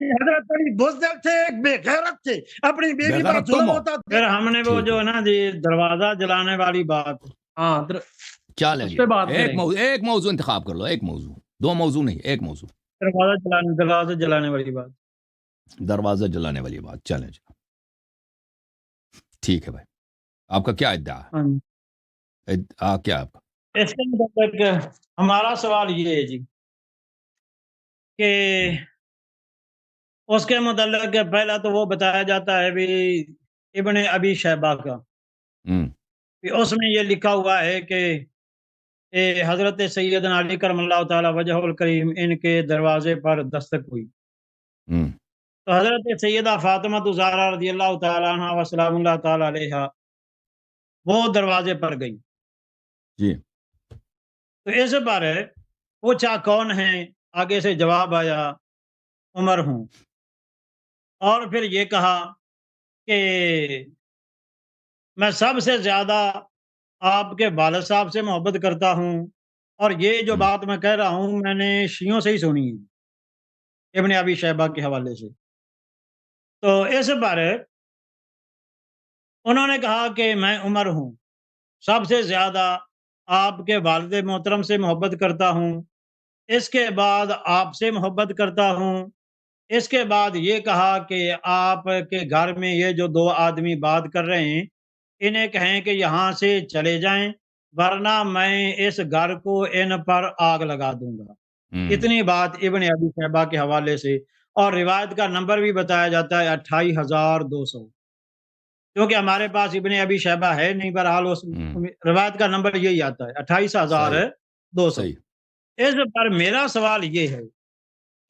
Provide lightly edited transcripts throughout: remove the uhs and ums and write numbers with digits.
حضرت علی بزدل تھے، ایک بے غیرت تھے، اپنی بیوی پر بغیرت تم ظلم ہو. ہوتا تھا۔ پھر ہم نے وہ ٹھیک جو ہے، ہے نا جی دروازہ جلانے والی بات، ہاں چلیں اس جی. پہ بات ایک کریں گے۔ موضوع ایک موضوع انتخاب کر لو، ایک موضوع، دو موضوع نہیں، ایک موضوع. دروازہ جلانے والی بات۔ دروازہ جلانے والی بات، چلیں جی. ٹھیک ہے بھائی، آپ کا کیا ادعا ہے؟ ہاں جی۔ کیا آپ کا؟ اس کے مطابق ہمارا سوال یہ ہے جی کہ اس کے متعلق پہلا تو وہ بتایا جاتا ہے بھی ابن ابی شیبہ کا، ہوں کہ اس میں یہ لکھا ہوا ہے کہ حضرت سیدنا علی کرم اللہ تعالی وجہ الکریم ان کے دروازے پر دستک ہوئی، ہوں تو حضرت سیدہ فاطمہ الزہرا رضی اللہ تعالیٰ عنہ و سلام اللہ تعالی علیہ وہ دروازے پر گئی۔ جی. تو اس پر پوچھا کون ہے، آگے سے جواب آیا عمر ہوں، اور پھر یہ کہا کہ میں سب سے زیادہ آپ کے والد صاحب سے محبت کرتا ہوں، اور یہ جو بات میں کہہ رہا ہوں میں نے شیعوں سے ہی سنی ہے، ابن ابی شیبہ کے حوالے سے۔ تو اس پر انہوں نے کہا کہ میں عمر ہوں، سب سے زیادہ آپ کے والد محترم سے محبت کرتا ہوں، اس کے بعد آپ سے محبت کرتا ہوں، اس کے بعد یہ کہا کہ آپ کے گھر میں یہ جو دو آدمی بات کر رہے ہیں انہیں کہیں کہ یہاں سے چلے جائیں ورنہ میں اس گھر کو ان پر آگ لگا دوں گا۔ اتنی بات ابن ابی شیبہ کے حوالے سے، اور روایت کا نمبر بھی بتایا جاتا ہے 28,200، کیونکہ ہمارے پاس ابن ابی شیبہ ہے نہیں، بہرحال اس روایت کا نمبر یہی آتا ہے 28,200۔ صحیح. اس پر میرا سوال یہ ہے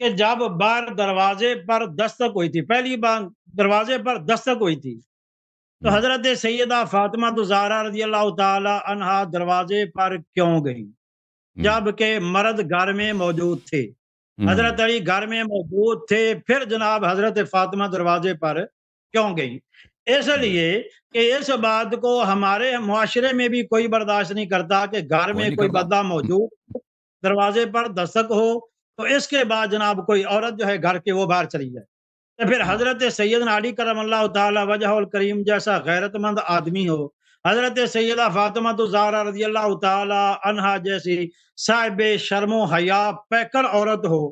کہ جب بار دروازے پر دستک ہوئی تھی، پہلی بار دروازے پر دستک ہوئی تھی، تو حضرت سیدہ فاطمہ الزہرا رضی اللہ تعالی عنہا دروازے پر کیوں گئی جبکہ مرد گھر میں موجود تھے؟ حضرت علی گھر میں موجود تھے، پھر جناب حضرت فاطمہ دروازے پر کیوں گئی؟ اس لیے کہ اس بات کو ہمارے معاشرے میں بھی کوئی برداشت نہیں کرتا کہ گھر میں کوئی بندہ موجود دروازے پر دستک ہو تو اس کے بعد جناب کوئی عورت جو ہے گھر کے وہ باہر چلی جائے۔ تو پھر حضرت سیدنا علی کرم اللہ تعالی وجہ الکریم جیسا غیرت مند آدمی ہو، حضرت سیدہ فاطمہ الزہرا رضی اللہ تعالی عنہا جیسی صاحب شرم و حیا پیکر عورت ہو،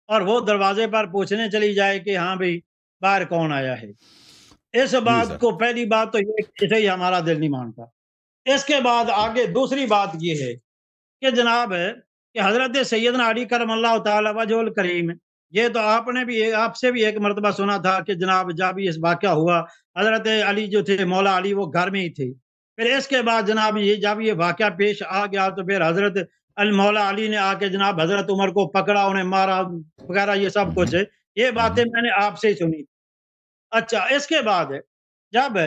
اور وہ دروازے پر پوچھنے چلی جائے کہ ہاں بھئی باہر کون آیا ہے۔ اس بات کو پہلی بات تو یہ اسے ہی ہمارا دل نہیں مانتا۔ اس کے بعد آگے دوسری بات یہ ہے کہ جناب کہ حضرت سیدنا علی کرم اللہ تعالی وجہ الکریم، یہ تو آپ نے بھی آپ سے بھی ایک مرتبہ سنا تھا کہ جناب جب یہ واقعہ ہوا حضرت علی جو تھے مولا علی وہ گھر میں ہی تھے، پھر اس کے بعد جناب یہ جب یہ واقعہ پیش آ گیا تو پھر حضرت مولا علی نے آ کے جناب حضرت عمر کو پکڑا، انہیں مارا وغیرہ یہ سب کچھ ہے، یہ باتیں میں نے آپ سے ہی سنی۔ اچھا اس کے بعد جب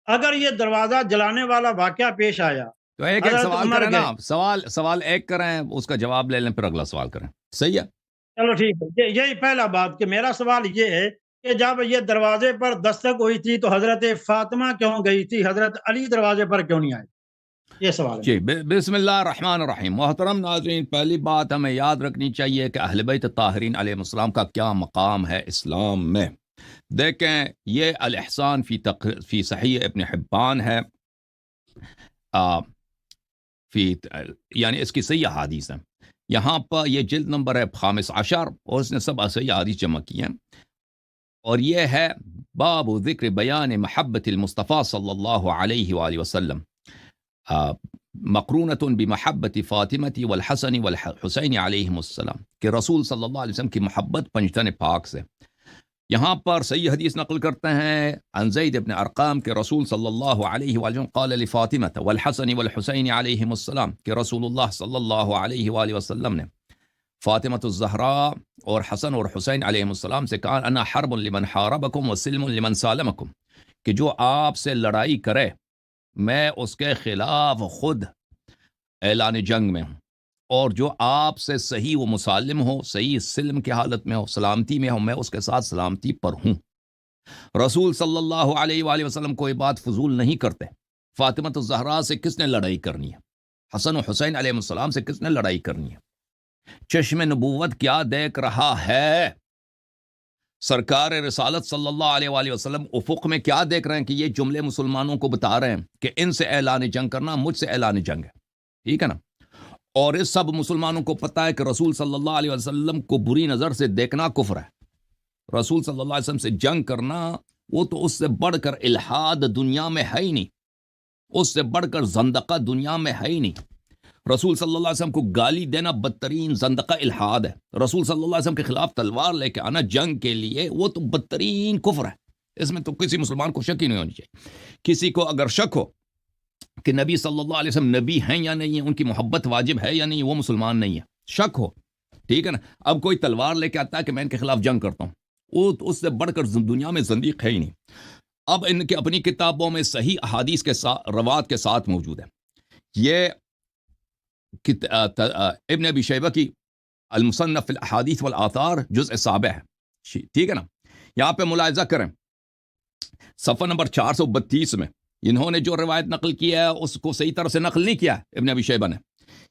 اگر یہ دروازہ جلانے والا واقعہ پیش آیا تو ایک سوال کریں نا، سوال ایک کریں، اس کا جواب لے لیں، پھر اگلا سوال کریں، صحیح ہے؟ چلو ٹھیک ہے، یہی پہلا بات کہ میرا سوال یہ ہے کہ جب یہ دروازے پر دستک ہوئی تھی تو حضرت فاطمہ کیوں گئی تھی، حضرت علی دروازے پر کیوں نہیں آئے؟ یہ سوال ہے۔ جی بسم اللہ الرحمن الرحیم. محترم ناظرین، پہلی بات ہمیں یاد رکھنی چاہیے کہ اہل بیت طاہرین علیہ السلام کا کیا مقام ہے اسلام میں. دیکھیں یہ الاحسان فی صحیح ابن حبان ہے، یعنی اس کی صحیح احادیث ہیں. یہاں پر یہ جلد نمبر ہے 15 اور اس نے سب صحیح احادیث جمع کی ہیں، اور یہ ہے باب ذکر بیان محبت المصطفیٰ صلی اللہ علیہ وآلہ وسلم مقرونۃ بمحبت فاطمہ والحسن والحسین علیہم السلام، کہ رسول صلی اللہ علیہ وسلم کی محبت پنجتن پاک سے. یہاں پر صحیح حدیث نقل کرتے ہیں عن زید بن ارقام کہ رسول صلی اللہ علیہ وآلہ وسلم قال لفاطمہ والحسن والحسین علیہم السلام، کہ رسول اللہ صلی اللہ علیہ وآلہ وسلم نے فاطمہ الزہراء اور حسن اور حسین علیہم السلام سے کہا انا حرب لمن حاربکم وسلم لمن سالمکم، کہ جو آپ سے لڑائی کرے میں اس کے خلاف خود اعلان جنگ میں ہوں، اور جو آپ سے صحیح و مسالم ہو، صحیح سلم کی حالت میں ہو، سلامتی میں ہو، میں اس کے ساتھ سلامتی پر ہوں. رسول صلی اللہ علیہ وآلہ وسلم کوئی بات فضول نہیں کرتے. فاطمہ الزہراء سے کس نے لڑائی کرنی ہے؟ حسن و حسین علیہ السلام سے کس نے لڑائی کرنی ہے؟ چشم نبوت کیا دیکھ رہا ہے؟ سرکار رسالت صلی اللہ علیہ وآلہ وسلم افق میں کیا دیکھ رہے ہیں کہ یہ جملے مسلمانوں کو بتا رہے ہیں کہ ان سے اعلان جنگ کرنا مجھ سے اعلان جنگ ہے، ٹھیک ہے نا؟ اور اس سب مسلمانوں کو پتہ ہے کہ رسول صلی اللہ علیہ وسلم کو بری نظر سے دیکھنا کفر ہے، رسول صلی اللہ علیہ وسلم سے جنگ کرنا وہ تو اس سے بڑھ کر الحاد دنیا میں ہے ہی نہیں، اس سے بڑھ کر زندقہ دنیا میں ہے ہی نہیں۔ رسول صلی اللہ علیہ وسلم کو گالی دینا بدترین زندقہ الحاد ہے، رسول صلی اللہ علیہ وسلم کے خلاف تلوار لے کے آنا جنگ کے لیے وہ تو بدترین کفر ہے، اس میں تو کسی مسلمان کو شک ہی نہیں ہونی چاہیے۔ کسی کو اگر شک ہو کہ نبی صلی اللہ علیہ وسلم نبی ہیں یا نہیں ہیں، ان کی محبت واجب ہے یا نہیں، وہ مسلمان نہیں ہے، شک ہو، ٹھیک ہے نا؟ اب کوئی تلوار لے کے آتا ہے کہ میں ان کے خلاف جنگ کرتا ہوں، وہ تو اس سے بڑھ کر دنیا میں زندیق ہے ہی نہیں۔ اب ان کے اپنی کتابوں میں صحیح احادیث کے ساتھ روایت کے ساتھ موجود ہے، یہ ابن ابی شیبہ کی المصنف فی الاحادیث والآثار جزء 7 ہے، ٹھیک ہے نا؟ یہاں پہ ملاحظہ کریں صفحہ نمبر 432 میں انہوں نے جو روایت نقل کیا ہے اس کو صحیح طرح سے نقل نہیں کیا ہے ابن ابی شیبہ نے،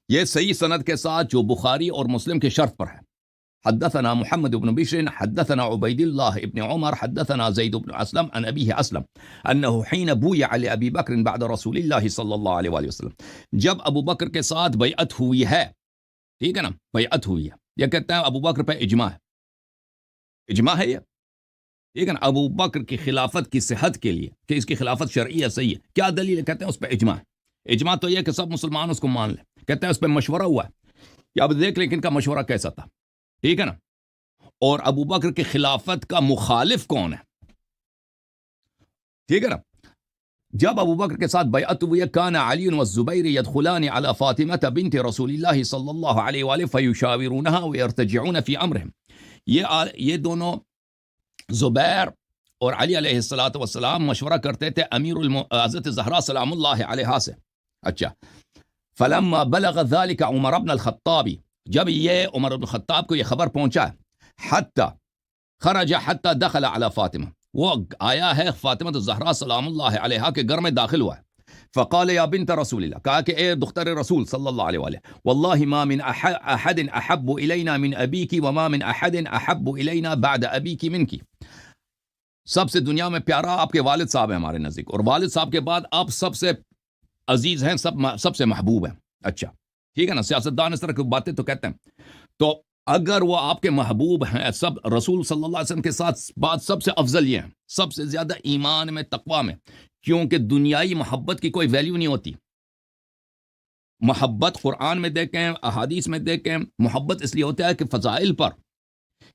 یہ صحیح سند کے ساتھ جو بخاری اور مسلم کے شرط پر ہے۔ حدثنا محمد بن بشر حدثنا عبید اللہ ابن عمر حدثنا زید بن اسلم عن ابیہ اسلم انه حين بویع لابی بکر بعد رسول اللہ صلی اللہ علیہ وآلہ وسلم، جب ابو بکر کے ساتھ بیعت ہوئی ہے، ٹھیک ہے نا؟ بیعت ہوئی ہے، یہ کہتے ہیں ابو بکر پہ اجماع ہے، اجماع ہے یہ، ٹھیک ہے نا؟ ابو بکر کی خلافت کی صحت کے لیے کہ اس کی خلافت شرعی ہے، صحیح ہے، کیا دلیل ہے؟ کہتے ہیں اس پہ اجماع ہے۔ اجماع تو یہ کہ سب مسلمان اس کو مان لیں، کہتے ہیں اس پہ مشورہ ہوا ہے، یا اب دیکھ لیں کہ ان کا مشورہ کیسا تھا، ٹھیک ہے نا؟ اور ابو بکر کی خلافت کا مخالف کون ہے، ٹھیک ہے نا؟ جب ابو بکر کے ساتھ بیعت ہوئی، کان علی والزبیر يدخلان على فاطمہ بنت رسول اللہ صلی اللہ علیہ وآلہ فیشاورونها ویرتجعون فی امرهم، یہ دونوں زبیر اور علی علیہ السلام مشورہ کرتے تھے امیر حضرت زہرا سلام اللہ علیہ سے۔ اچھا، فلما بلغ ذلك عمر بن الخطاب، جب یہ عمر بن الخطاب کو یہ خبر پہنچا، حتی خرج حتی دخل علی فاطمہ، وہ آیا ہے فاطمہ زہرا سلام اللہ علیہ کے گھر میں داخل ہوا ہے، فقال یا بنت رسول اللہ، کہا کہ اے دختر رسول صلی اللہ علیہ وآلہ، واللہ ما من احد احب الینا من ابیک وما من احد احب الینا بعد ابیک منک، سب سے دنیا میں پیارا آپ کے والد صاحب ہیں ہمارے نزدیک، اور والد صاحب کے بعد آپ سب سے عزیز ہیں، سب سے محبوب ہیں۔ اچھا، ٹھیک ہے نا؟ سیاستدان اس طرح کی باتیں تو کہتے ہیں، تو اگر وہ آپ کے محبوب ہیں، سب رسول صلی اللہ علیہ وسلم کے ساتھ بات سب سے افضل یہ ہیں، سب سے زیادہ ایمان میں تقوی میں، کیونکہ دنیائی محبت کی کوئی ویلیو نہیں ہوتی۔ محبت قرآن میں دیکھیں، احادیث میں دیکھیں، محبت اس لیے ہوتا ہے کہ فضائل پر،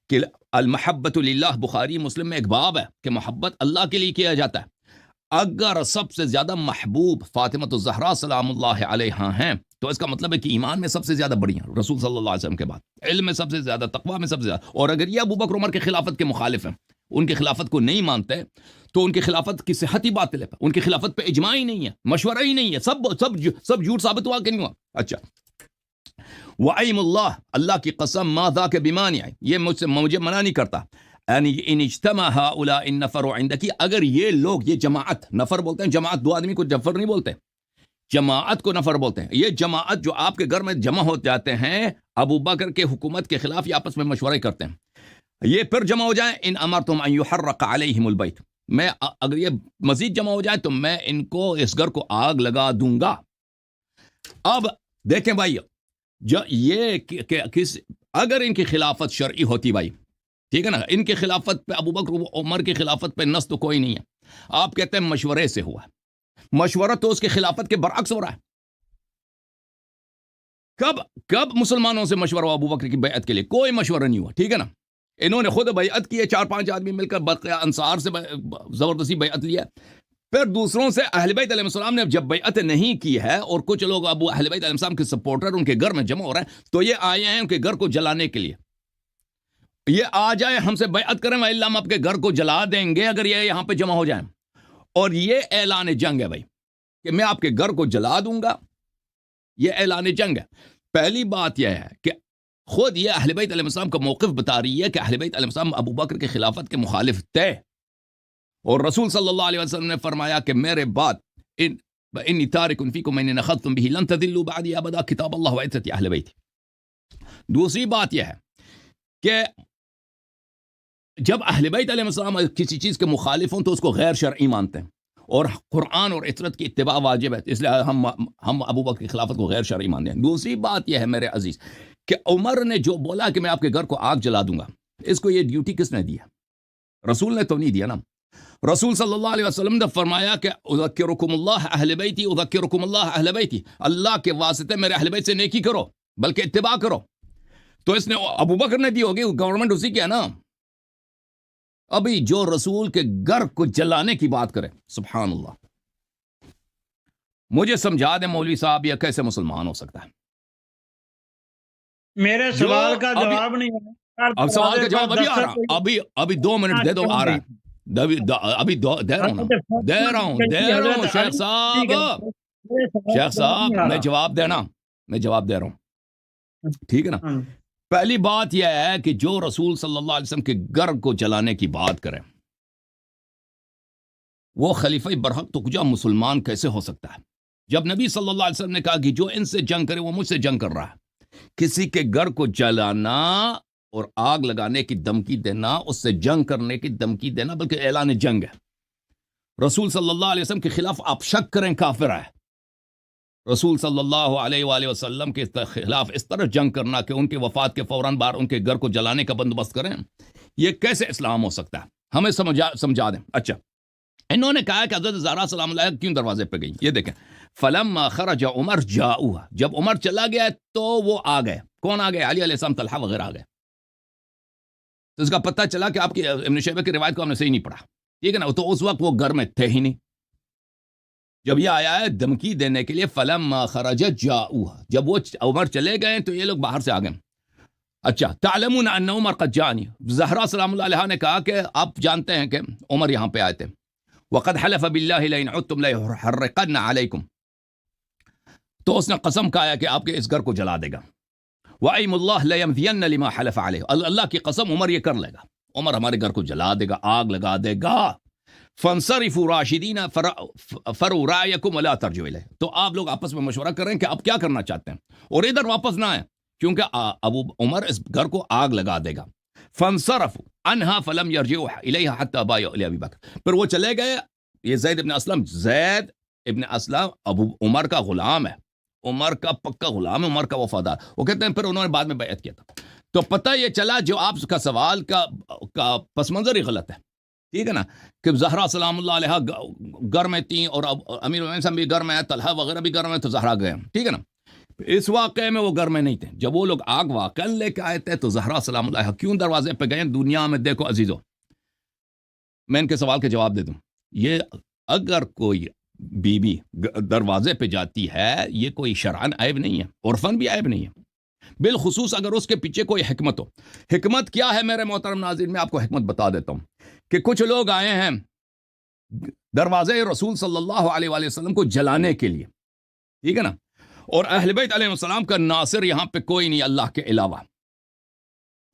کہ المحبت للہ، بخاری مسلم میں ایک باب ہے کہ محبت اللہ کے لیے کیا جاتا ہے۔ اگر سب سے زیادہ محبوب فاطمہ الزہرا سلام اللہ علیہا ہیں تو اس کا مطلب ہے کہ ایمان میں سب سے زیادہ بڑی ہیں رسول صلی اللہ علیہ وسلم کے بعد، علم میں سب سے زیادہ، تقوی میں سب سے زیادہ۔ اور اگر یہ ابو بکر عمر کی خلافت کے مخالف ہیں، ان کی خلافت کو نہیں مانتے، تو ان کی خلافت کی صحت ہی باطل ہے، ان کی خلافت پہ اجماع ہی نہیں ہے، مشورہ ہی نہیں ہے، سب جھوٹ ثابت ہوا کہ نہیں ہوا۔ اچھا، وَأَيْمُ اللَّهِ، اللہ کی قسم، ما ذاک بمانع، یہ مجھے منع نہیں کرتا، یعنی ان اجتمع هؤلاء النفر عندك، اگر یہ لوگ، یہ جماعت، نفر بولتے ہیں جماعت، دو آدمی کو جفر نہیں بولتے، جماعت کو نفر بولتے ہیں، یہ جماعت جو آپ کے گھر میں جمع ہو جاتے ہیں ابو بکر کے حکومت کے خلاف، یہ آپس میں مشورے کرتے ہیں، یہ پھر جمع ہو جائیں، ان امرتم ان يحرق عليهم البيت، میں اگر یہ مزید جمع ہو جائے تو میں ان کو، اس گھر کو آگ لگا دوں گا۔ اب دیکھیں بھائی، جو یہ اگر ان کی خلافت شرعی ہوتی بھائی، ٹھیک ہے نا، ان کی خلافت پہ، ابو بکر عمر کی خلافت پہ نص تو کوئی نہیں ہے، آپ کہتے ہیں مشورے سے ہوا، مشورہ تو اس کی خلافت کے برعکس ہو رہا ہے۔ کب مسلمانوں سے مشورہ ہوا ابو بکر کی بیعت کے لیے؟ کوئی مشورہ نہیں ہوا، ٹھیک ہے نا؟ انہوں نے خود بیعت کی ہے، 4-5 آدمی مل کر بقیہ انصار سے زبردستی بیعت لیا، پھر دوسروں سے اہل بیت علیہ السلام نے جب بیعت نہیں کی ہے، اور کچھ لوگ ابو اہل بیت علیہ السلام کے سپورٹر ان کے گھر میں جمع ہو رہے ہیں، تو یہ آئے ہیں ان کے گھر کو جلانے کے لیے، یہ آ جائیں ہم سے بیعت کریں، وَإِلَّا ہم آپ کے گھر کو جلا دیں گے اگر یہ یہاں پہ جمع ہو جائیں، اور یہ اعلان جنگ ہے بھائی، کہ میں آپ کے گھر کو جلا دوں گا، یہ اعلان جنگ ہے۔ پہلی بات یہ ہے کہ خود یہ اہل بیت علیہ السلام کا موقف بتا رہی ہے کہ اہل بیت علیہ السلام ابو بکر کی خلافت کے مخالف تھے، اور رسول صلی اللہ علیہ وسلم نے فرمایا کہ میرے بعد انی تارک فیکم ان اخذتم به لن تضلوا بعدی ابدا، کتاب اللہ و عزت اہل بیت۔ دوسری بات یہ ہے کہ جب اہل بیت علیہ السلام کسی چیز کے مخالف ہوں تو اس کو غیر شرعی مانتے ہیں، اور قرآن اور عطرت کی اتباع واجب ہے، اس لیے ہم ابو بکر کی خلافت کو غیر شرعی مانتے ہیں۔ دوسری بات یہ ہے میرے عزیز کہ عمر نے جو بولا کہ میں آپ کے گھر کو آگ جلا دوں گا، اس کو یہ ڈیوٹی کس نے دیا؟ رسول نے تو نہیں دیا نا۔ رسول صلی اللہ علیہ وسلم نے فرمایا کہ اذکرکم اللہ اہل بیتی، اذکرکم اللہ اہل بیتی، اللہ کے واسطے میرے اہل بیت سے نیکی کرو بلکہ اتباع کرو۔ تو اس نے ابو بکر نے دی ہوگی، گورنمنٹ اسی کی ہے نا۔ ابھی جو رسول کے گھر کو جلانے کی بات کرے، سبحان اللہ، مجھے سمجھا دیں مولوی صاحب یہ کیسے مسلمان ہو سکتا ہے؟ میرے سوال کا جواب نہیں ہے۔ اب سوال کا جواب ابھی آ رہا، ابھی 2 منٹ دے دو، آ رہا ہے ابھی دے رہا ہوں دے رہا ہوں شیخ صاحب میں جواب دے رہا ہوں، ٹھیک ہے نا۔ پہلی بات یہ ہے کہ جو رسول صلی اللہ علیہ وسلم کے گھر کو جلانے کی بات کرے وہ خلیفہ برحق تو کجا مسلمان کیسے ہو سکتا ہے؟ جب نبی صلی اللہ علیہ وسلم نے کہا کہ جو ان سے جنگ کرے وہ مجھ سے جنگ کر رہا ہے، کسی کے گھر کو جلانا اور آگ لگانے کی دھمکی دینا، اس سے جنگ کرنے کی دھمکی دینا بلکہ اعلان جنگ ہے۔ رسول صلی اللہ علیہ وسلم کے خلاف آپ شک کریں کافر ہے۔ رسول صلی اللہ علیہ وآلہ وسلم کے خلاف اس طرح جنگ کرنا کہ ان کے وفات کے فوراً بعد ان کے گھر کو جلانے کا بندوبست کریں، یہ کیسے اسلام ہو سکتا ہے؟ ہمیں سمجھا دیں۔ اچھا، انہوں نے کہا کہ حضرت زہرا سلام اللہ کیوں دروازے پہ گئی؟ یہ دیکھیں، فلما خرج عمر جاؤها، جب عمر چلا گیا تو وہ آ گئے۔ کون آ گئے؟ علی علیہ السلام، طلحہ وغیرہ آ گئے۔ تو اس کا پتہ چلا کہ آپ کی ابن شیبہ کی روایت کو ہم نے صحیح نہیں پڑھا، ٹھیک ہے نا۔ تو اس وقت وہ گھر میں تھے ہی نہیں جب یہ آیا ہے دھمکی دینے کے لیے۔ فلما خرج جاؤها، جب وہ عمر چلے گئے تو یہ لوگ باہر سے آ گئے۔ اچھا، تعلمون ان عمر قد جانی، زہرا سلام اللہ علیہ نے کہا کہ آپ جانتے ہیں کہ عمر یہاں پہ آئے تھے۔ وقد حلف باللہ لئن عدتم لیحرقن علیکم، تو اس نے قسم کھایا کہ آپ کے اس گھر کو جلا دے گا۔ وَأَيْمُ اللَّهِ لَيَمْضِيَنَّ لِمَا حَلَفَ عَلَيْهِ، اللہ کی قسم عمر یہ کر لے گا، عمر ہمارے گھر کو جلا دے گا، آگ لگا دے گا۔ فَانصَرِفُوا رَاشِدِينَ فَرُوا رَأْيَكُمْ وَلَا تَرْجِعُوا إِلَيْهِ، تو آپ لوگ آپس میں مشورہ کریں کہ آپ کیا کرنا چاہتے ہیں اور ادھر واپس نہ آئیں، کیونکہ ابو عمر اس گھر کو آگ لگا دے گا۔ فَانصَرَفُوا عَنْهَا فَلَمْ يَرْجِعُوا إِلَيْهَا حَتَّى بَايَعُوا لِأَبِي بَكْرٍ، پھر وہ چلے گئے۔ یہ زید ابن اسلم ابو عمر کا غلام ہے، عمر کا پکا غلام ہے، عمر کا وفادار۔ وہ کہتے ہیں پھر انہوں نے بعد میں بیعت کیا تھا۔ تو پتہ یہ چلا جو آپ کا سوال کا پس منظر ہی غلط ہے، ٹھیک ہے نا، کہ زہرا سلام اللہ علیہ گھر میں تھیں اور امیر المومنین بھی گھر میں ہے، طلحہ وغیرہ بھی گھر میں، تو زہرا گئے، ٹھیک ہے نا۔ اس واقعے میں وہ گھر میں نہیں تھے، جب وہ لوگ آگ واقع لے کے آئے تھے تو زہرا سلام اللہ کیوں دروازے پہ گئے؟ دنیا میں دیکھو عزیزو، میں ان کے سوال کے جواب دے دوں، یہ اگر کوئی بی بی دروازے پہ جاتی ہے یہ کوئی شرعن عیب نہیں ہے، عرفن بھی عیب نہیں ہے، بالخصوص اگر اس کے پیچھے کوئی حکمت ہو۔ حکمت کیا ہے میرے محترم ناظرین؟ میں آپ کو حکمت بتا دیتا ہوں کہ کچھ لوگ آئے ہیں دروازے رسول صلی اللہ علیہ وآلہ وسلم کو جلانے کے لیے، ٹھیک ہے نا، اور اہل بیت علیہ السلام کا ناصر یہاں پہ کوئی نہیں اللہ کے علاوہ،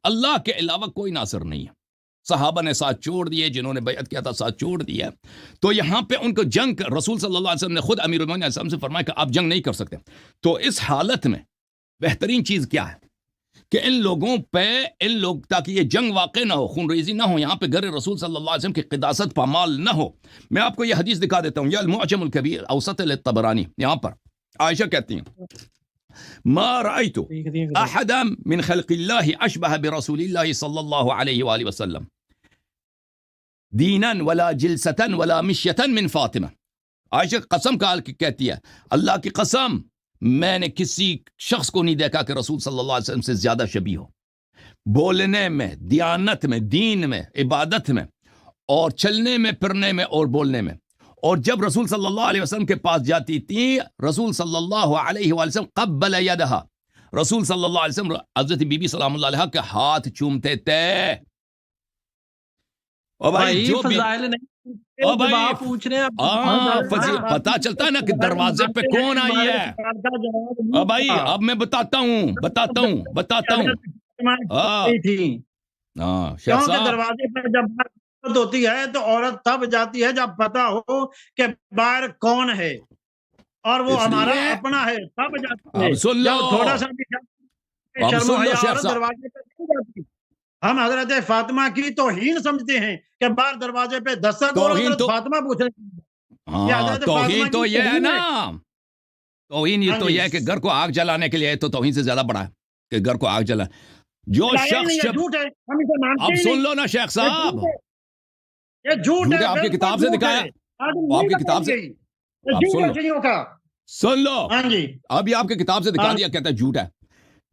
اللہ کے علاوہ کوئی ناصر نہیں ہے۔ صحابہ نے ساتھ چھوڑ دیے، جنہوں نے بیعت کیا تھا ساتھ چھوڑ دیا، تو یہاں پہ ان کو جنگ رسول صلی اللہ علیہ وسلم نے خود امیر المومنین علیہ السلام سے فرمایا کہ آپ جنگ نہیں کر سکتے۔ تو اس حالت میں بہترین چیز کیا ہے کہ ان لوگوں پہ تاکہ یہ جنگ واقع نہ ہو، خون ریزی نہ ہو، یہاں پہ گھر رسول صلی اللہ علیہ وسلم کی قداست پامال نہ ہو۔ میں آپ کو یہ حدیث دکھا دیتا ہوں، یہ المعجم الکبیر اوسط للطبرانی، یہاں پر عائشہ کہتی ہیں ما رأيت احدا من خلق الله اشبه برسول الله صلی اللہ علیہ وآلہ وسلم دینا ولا جلسة ولا مشیة من فاطمہ۔ عائشہ قسم کہتی ہے، اللہ کی قسم میں نے کسی شخص کو نہیں دیکھا کہ رسول صلی اللہ علیہ وسلم سے زیادہ شبیہ ہو، بولنے میں، دیانت میں، دین میں، عبادت میں، اور چلنے میں، پھرنے میں اور بولنے میں۔ اور جب رسول صلی اللہ علیہ وسلم کے پاس جاتی تھی، رسول صلی اللہ علیہ وآلہ وسلم قبل یدہا، رسول صلی اللہ علیہ وسلم حضرت بی بی سلام اللہ علیہ کے ہاتھ چومتے تھے۔ اور بھائی جو پوچھ رہے ہیں پتا چلتا ہے نا کہ دروازے پہ کون آئی ہے۔ بھائی اب میں بتاتا ہوں دروازے پہ جب ہوتی ہے تو عورت تب جاتی ہے جب پتا ہو کہ باہر کون ہے اور وہ ہمارا اپنا ہے، تب جاتی ہے۔ سن لو، تھوڑا سا بھی دروازے پہ نہیں جاتی۔ ہم حضرت فاطمہ کی توہین سمجھتے ہیں کہ باہر دروازے پہ دستک اور توہین حضرت تو فاطمہ پوچھ رہے ہیں یہ ہاں حضرت توہین فاطمہ تو کی یہ ہے توہین نا، توہین یہ ہاں تو جی یہ ہے کہ گھر کو آگ جلانے کے لیے ہے، تو توہین سے زیادہ بڑا ہے کہ گھر کو آگ جلا جو لایا ہی شخص نہیں ہے، جھوٹ ہے، ہم اسے مانتے اب ہی سن نہیں، لو نا شیخ یہ صاحب، جھوٹ ہے، یہ جھوٹ جھوٹ ہے، ہے آپ کی بالکل کتاب سے جھوٹ دکھایا، ہے، آدمی آپ نہیں کی کتاب بتائیں سے گے یہ اب جھوٹ سن ہے لو چڑیوں کا سن لو ہاں جی اب یہ آپ کی کتاب سے دکھا ہاں دیا کہتا ہے جھوٹ ہے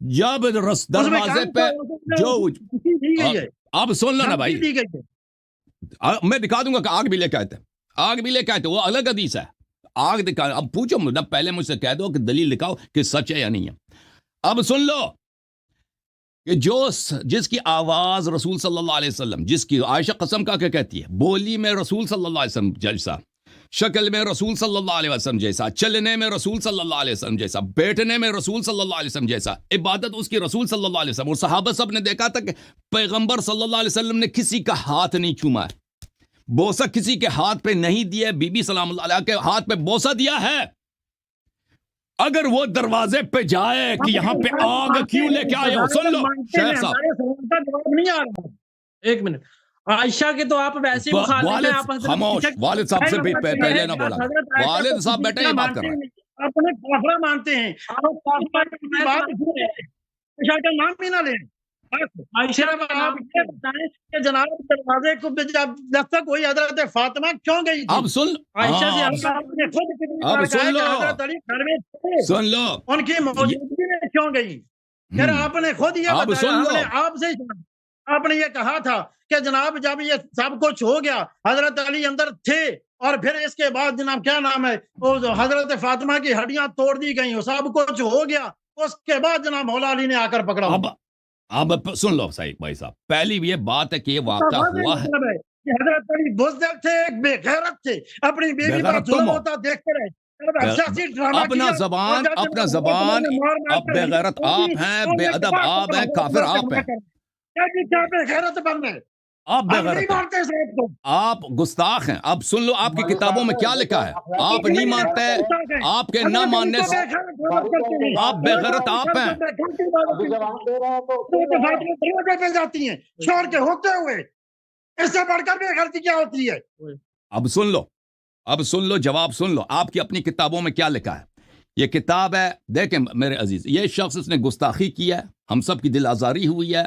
جب اس میں دروازے کہاں پہ جو کسی دی گئی ہے اب سن لو نا دھمکی بھائی، دی گئی ہے میں دکھا دوں گا کہ آگ بھی لے کے آتے آگ بھی لے کے آتے وہ الگ حدیث ہے، آگ دکھا اب پوچھو مجھے پہلے مجھ سے کہہ دو کہ دلیل دکھاؤ کہ سچ ہے یا نہیں ہے. اب سن لو کہ جس کی آواز رسول صلی اللہ علیہ وسلم، جس کی عائشہ قسم کا کہتی ہے بولی میں رسول صلی اللہ علیہ وسلم جیسا، شکل میں رسول صلی اللہ علیہ وسلم جیسا، چلنے میں رسول صلی اللہ علیہ وسلم جیسا، بیٹھنے میں رسول صلی اللہ علیہ وسلم جیسا، عبادت اس کی رسول صلی اللہ علیہ وسلم، اور صحابہ سب نے دیکھا تھا کہ پیغمبر صلی اللہ علیہ وسلم نے کسی کا ہاتھ نہیں چوما ہے، بوسہ کسی کے ہاتھ پہ نہیں دیا، بی بی سلام اللہ علیہ کے ہاتھ پہ بوسہ دیا ہے. اگر وہ دروازے پہ جائے کہ یہاں پہ آگ کیوں لے کے آئے ہو، سن لو شیخ صاحب، ہمارے سوال کا جواب نہیں آ رہا ایک منٹ عائشہ کے تو آپ ویسے ہی مخالف ہیں، آپ والد خاموش، والد صاحب سے بھی پہلے نہ بولا کرو، والد صاحب بیٹا یہ بات کر رہا ہے. اپنے کافرہ مانتے ہیں عائشہ کا نام ہی نہ لیں عائشہ آپ یہ بتائیں کہ جناب دروازے کو جب دستک ہوئی حضرت فاطمہ کیوں گئی تھی اب سن عائشہ سے ہاں، آپ نے خود کتنی اب بار کہا سن ہے لو کہ حضرت علی گھر میں تھے سن لو ان کی موجودگی میں کیوں گئی پھر آپ نے خود یہ اب بتایا سن ہم لو نے آپ سے ہی سنا آپ نے یہ کہا تھا کہ جناب جب یہ سب کچھ ہو گیا حضرت علی اندر تھے اور پھر اس کے بعد جناب کیا نام ہے وہ حضرت فاطمہ کی ہڈیاں توڑ دی گئیں وہ سب کچھ ہو گیا اس کے بعد جناب مولا علی نے آ کر پکڑا اب سن لو صحیح بھائی صاحب، پہلی یہ بات ہے کہ یہ واقعہ ہوا ہے، مطلب ہے کہ حضرت علی بزدل تھے ایک بے غیرت تھے اپنی بیوی پر بغیرت ظلم تم ہو، ہوتا دیکھتے رہے سیاسی ڈرامہ اپنا کیا اور زبان، جب اپنا جناب زبان، مار مار اب کر بے ہڈیاں غیرت توڑ دی، آپ ہیں، تو بے یہ ادب کہا آپ کہ ہیں، کافر آپ ہیں، کیا بے غیرت بن رہے آپ بے ہم نہیں غیرت ہیں، مانتے صاحب کو آپ گستاخ ہیں. اب سن لو آپ کی کتابوں میں کیا لکھا ہے، آپ نہیں مانتے، آپ کے نہ ماننے سے آپ بے غیرت آپ ہیں. پہ جاتی ہیں شور کے ہوتے ہوئے اس سے بڑھ کر بے غیرتی کیا ہوتی ہے اب سن لو جواب سن لو، آپ کی اپنی کتابوں میں کیا لکھا ہے. یہ کتاب ہے، دیکھیں میرے عزیز، یہ شخص اس نے گستاخی کی ہے، ہم سب کی دل آزاری ہوئی ہے،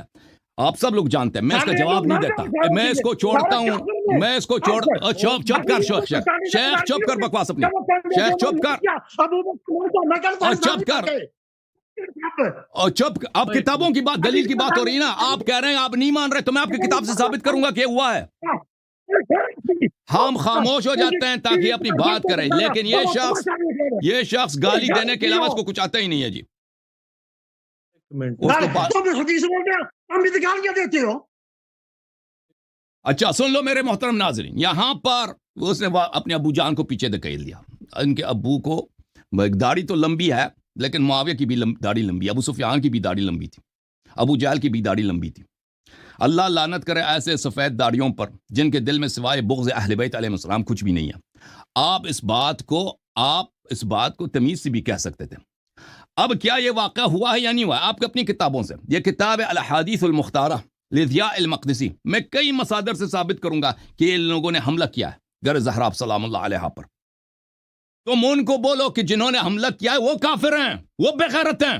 آپ سب لوگ جانتے ہیں، میں اس کا جواب نہیں دیتا، میں اس کو چھوڑتا ہوں، میں اس کو چپ کر شیخ چپ کر بکواس اپنی، شیخ چپ کر اور چپ کر اور چپ. اب کتابوں کی بات، دلیل کی بات ہو رہی ہے نا، آپ کہہ رہے ہیں آپ نہیں مان رہے، تو میں آپ کی کتاب سے ثابت کروں گا کہ ہوا ہے. ہم خاموش ہو جاتے ہیں تاکہ اپنی بات کریں، لیکن یہ شخص گالی دینے کے علاوہ اس کو کچھ آتا ہی نہیں ہے. جی اس کو اچھا سن لو میرے محترم ناظرین، یہاں پر اس نے اپنے ابو جان کو پیچھے دھکیل دیا. ان کے ابو کو داڑھی تو لمبی ہے لیکن معاویہ کی بھی داڑھی لمبی، ابو سفیان کی بھی داڑھی لمبی تھی، ابو جہل کی بھی داڑھی لمبی تھی. اللہ لعنت کرے ایسے سفید داڑھیوں پر جن کے دل میں سوائے بغض اہل بیت علیہ السلام کچھ بھی نہیں ہے. آپ اس بات کو تمیز سے بھی کہہ سکتے تھے. اب کیا یہ واقعہ ہوا ہے یا نہیں ہوا؟ آپ کو اپنی کتابوں سے، یہ کتاب ہے الاحادیث المختارہ لضیاء المقدسی، میں کئی مصادر سے ثابت کروں گا کہ یہ لوگوں نے حملہ کیا ہے گھر زہرا سلام اللہ علیہا پر. تم ان کو بولو کہ جنہوں نے حملہ کیا ہے وہ کافر ہیں، وہ بے غیرت ہیں،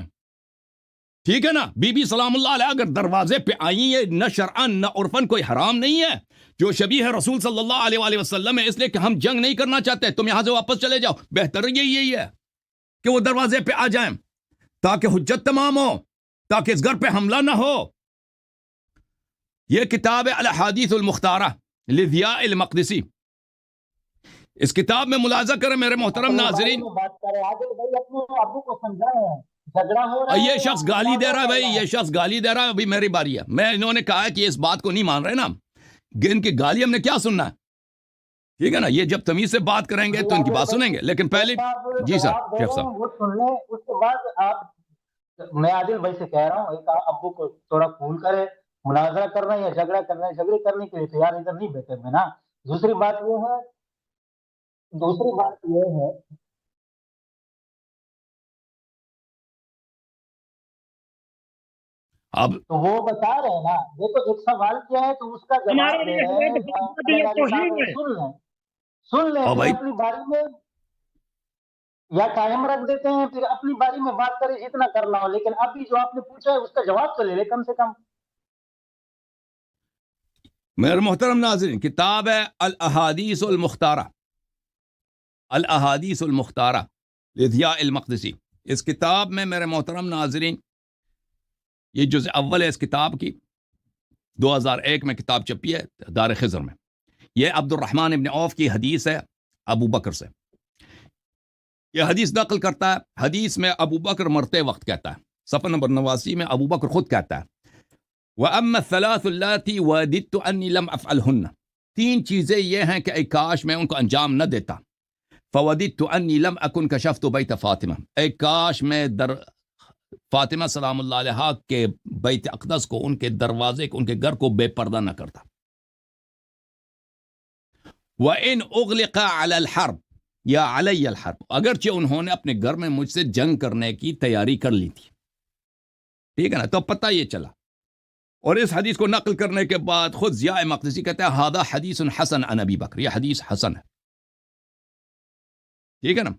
ٹھیک ہے نا. بی بی سلام اللہ علیہ اگر دروازے پہ آئی ہے، نہ شرعن نہ عرفن کوئی حرام نہیں ہے، جو شبیہ رسول صلی اللہ علیہ وآلہ وسلم ہے، اس لیے کہ ہم جنگ نہیں کرنا چاہتے، تم یہاں سے واپس چلے جاؤ. بہتر یہی ہے کہ وہ دروازے پہ آ جائیں تاکہ حجت تمام ہو، تاکہ اس گھر پہ حملہ نہ ہو. یہ کتاب ہے الاحادیث المختارہ لضیاء المقدسی. اس کتاب میں ملاحظہ کریں میرے محترم ناظرین، یہ شخص گالی دے رہا ہے بھائی، یہ شخص گالی دے رہا ہے. ابھی میری باری ہے، میں انہوں نے کہا ہے کہ اس بات کو نہیں مان رہے نا، ان کی گالی ہم نے کیا سننا ہے، ٹھیک ہے نا. یہ جب تمیز سے بات کریں گے تو ان کی بات سنیں گے، لیکن پہلے جی سر شیخ صاحب، وہ سن لیں. اس کے بعد آپ، میں عادل بھائی سے کہہ رہا ہوں، ایک ابو کو تھوڑا کول کرے، مناظرہ کرنا ہے یا جھگڑا کرنا ہے، جھگڑے کرنے کے لیے تیار ادھر نہیں بیٹھے میں نا. دوسری بات یہ ہے اب تو وہ بتا رہے ہیں نا، دیکھو ایک سوال کیا ہے تو اس کا جواب ہمارے دے لیے رہے ہیں، حضرت فاطمہ کی یہ توہین ہے۔ سن لیں اور پھر بھائی اپنی باری میں یا قائم رکھ دیتے ہیں، پھر اپنی باری میں بات کریں جتنا کرنا ہو، لیکن ابھی جو آپ نے پوچھا ہے اس کا جواب تو لے لے کم سے کم۔ میرے محترم ناظرین، کتاب ہے الاحادیث المختارہ، الاحادیث المختارہ لضیاء المقدسی۔ اس کتاب میں میرے محترم ناظرین یہ جزء اول ہے اس کتاب کی، 2001 میں کتاب چھپی ہے دار خضر میں۔ یہ عبد الرحمن ابن عوف کی حدیث ہے ابو بکر سے، یہ حدیث نقل کرتا ہے۔ حدیث میں ابو بکر مرتے وقت کہتا ہے، صفحہ نمبر 89 میں ابو بکر خود کہتا ہے وَأَمَّا الثَّلَاثُ اللَّاتِي وَدِدتُّ أَنِّي لَمْ أَفْعَلْهُنَّ، تین چیزیں یہ ہیں کہ اے کاش میں ان کو انجام نہ دیتا۔ فَوَدِدتُّ أَنِّي لَمْ أَكُنْ كَشَفْتُ بَيْتَ فاطمہ، اے کاش میں فاطمہ سلام اللہ علیہا کے بیت اقدس کو، ان کے دروازے کو، ان کے گھر کو بے پردہ نہ کرتا۔ وَإِنْ أُغْلِقَ عَلَى الْحَرْبِ یا عَلَيَّ الْحَرْبِ، اگرچہ انہوں نے اپنے گھر میں مجھ سے جنگ کرنے کی تیاری کر لی تھی، ٹھیک ہے نا، تو پتہ یہ چلا۔ اور اس حدیث کو نقل کرنے کے بعد خود ضیاء مقدسی کہتے ہیں ھذا حدیث حسن عن ابی بکر، یہ حدیث حسن ہے، ٹھیک ہے نا۔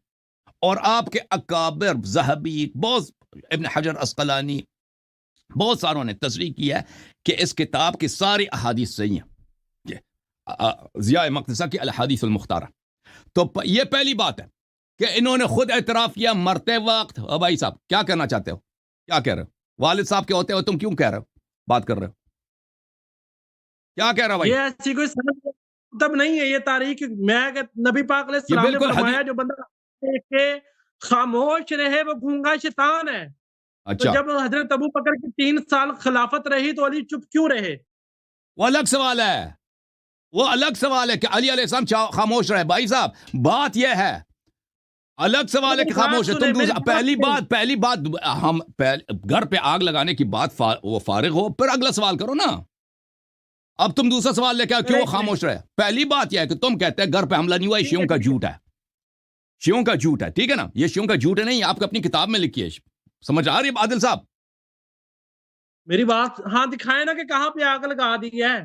اور آپ کے اکابر ذہبی، بہت ابن حجر عسقلانی، بہت ساروں نے تصریح کیا ہے کہ اس کتاب کی ساری احادیث صحیح ہیں، ضیاء مقدسہ کی الاحادیث المختارہ۔ تو یہ پہلی بات ہے کہ انہوں نے خود اعتراف کیا مرتے وقت۔ بھائی صاحب کیا کہنا چاہتے ہو، کیا کہہ رہے ہو؟ والد صاحب کے ہوتے ہو تم کیوں کہہ رہے ہو، بات کر رہے ہو، کیا کہہ رہا ہو بھائی؟ یہ ایسی کوئی سند تب نہیں ہے، یہ تاریخ میں کہ نبی پاک علیہ یہ السلام نے بالکل فرمایا جو بندہ دیکھ کے خاموش رہے وہ گونگا شیطان ہے۔ تو اچھا جب حضرت ابو بکر کی 3 سال خلافت رہی تو علی چپ کیوں رہے؟ وہ الگ سوال ہے، وہ الگ سوال ہے کہ علی علیہ السلام خاموش رہے۔ بھائی صاحب بات یہ ہے، الگ سوال ہے کہ خاموش ہے۔ تم پہلی بات ہم گھر پہ آگ لگانے کی بات وہ فارغ ہو، پھر اگلا سوال کرو نا۔ اب تم دوسرا سوال لے کے کیوں وہ خاموش رہے؟ پہلی بات یہ ہے کہ تم کہتے ہیں گھر پہ حملہ نہیں ہوا، یہ شیعوں کا جھوٹ ہے، شیعوں کا جھوٹ ہے، ٹھیک ہے نا، یہ شیعوں کا جھوٹ ہے، نہیں آپ کو اپنی کتاب میں لکھی ہے۔ سمجھ آ رہی ہے عادل صاحب؟ میری بات ہاں دکھائے نا کہ کہاں پہ آگ لگا دی ہے،